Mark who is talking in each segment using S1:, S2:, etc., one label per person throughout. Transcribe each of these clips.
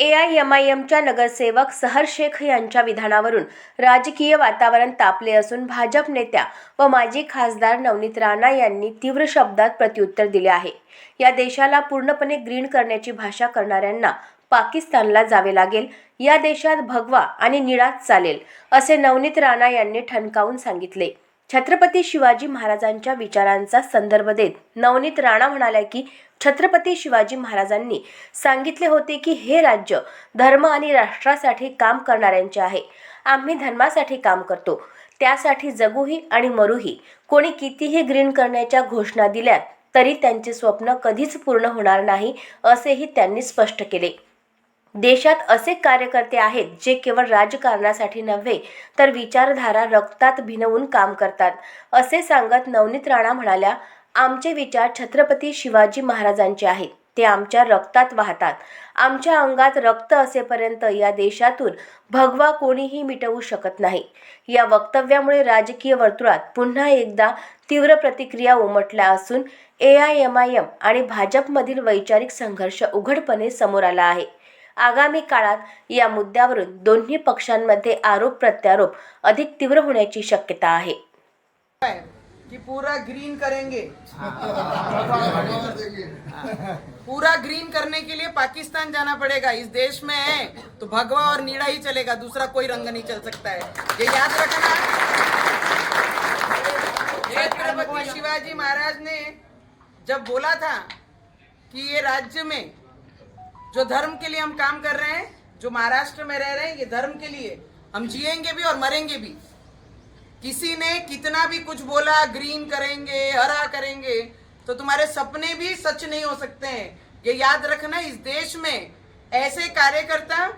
S1: AIMIMच्या नगरसेवक सहर शेख यांच्या विधानावरून राजकीय वातावरण तापले असून भाजप नेत्या व माजी खासदार नवनीत राणा यांनी तीव्र शब्दात प्रत्युत्तर दिले आहे। या देशाला पूर्णपणे ग्रीन करण्याची भाषा करणाऱ्यांना पाकिस्तानला जावे लागेल। या देशात भगवा आणि निळाच चालेल असे नवनीत राणा यांनी ठणकावून सांगितले। छत्रपती शिवाजी महाराजांच्या विचारांचा संदर्भ देत नवनीत राणा म्हणाल्या की छत्रपती शिवाजी महाराजांनी सांगितले होते की हे राज्य धर्म आणि राष्ट्रासाठी काम करणाऱ्यांचे आहे। आम्ही धर्मासाठी काम करतो, त्यासाठी जगूही आणि मरूही। कोणी कितीही ग्रीन करण्याच्या घोषणा दिल्या तरी त्यांचे स्वप्न कधीच पूर्ण होणार नाही असेही त्यांनी स्पष्ट केले। देशात असे कार्यकर्ते आहेत जे केवळ राजकारणासाठी नव्हे तर विचारधारा रक्तात भिनवून काम करतात असे सांगत नवनीत राणा म्हणाल्या, आमचे विचार छत्रपती शिवाजी महाराजांचे आहेत, ते आमच्या रक्तात वाहतात। आमच्या अंगात रक्त असेपर्यंत या देशातून भगवा कोणीही मिटवू शकत नाही। या वक्तव्यामुळे राजकीय वर्तुळात पुन्हा एकदा तीव्र प्रतिक्रिया उमटल्या असून AIMIM आणि भाजपमधील वैचारिक संघर्ष उघडपणे समोर आला आहे। आगामी काळात या मुद्द्यावरून दोन्ही पक्षांमध्ये आरोप प्रत्यारोप अधिक तीव्र होण्याची शक्यता आहे।
S2: कि पूरा ग्रीन करेंगे। पूरा ग्रीन करने के लिए पाकिस्तान जाना पड़ेगा। इस देश में है तो भगवा और नीला ही चलेगा, दूसरा कोई रंग नहीं चल सकता है, ये याद रखना। छत्रपति शिवाजी महाराज ने जब बोला था कि ये राज्य में जो धर्म के लिए हम काम कर रहे हैं, जो महाराष्ट्र में रह रहे हैं, ये धर्म के लिए हम जिएंगे भी और मरेंगे भी। किसी ने कितना भी कुछ बोला, ग्रीन करेंगे, हरा करेंगे, तो तुम्हारे सपने भी सच नहीं हो सकते हैं। ये याद रखना, इस देश में ऐसे कार्यकर्ता,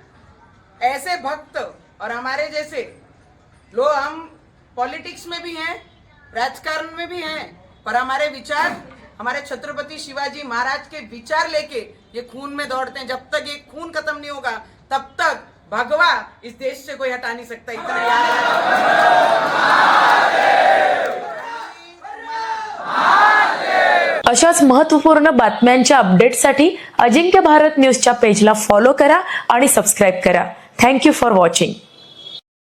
S2: ऐसे भक्त और हमारे जैसे लोग, हम पॉलिटिक्स में भी हैं, राजकारण में भी हैं, पर हमारे विचार, हमारे छत्रपति शिवाजी महाराज के विचार लेके ये खून में दौड़ते हैं। जब तक ये खून खत्म नहीं होगा तब तक भगवा इस देश से कोई हटा नहीं सकता। इतना याद
S3: अशाच महत्त्वपूर्ण बातम्यांच्या अपडेटसाठी अजिंक्य भारत न्यूजच्या पेजला फॉलो करा आणि सबस्क्राइब करा। Thank you for watching.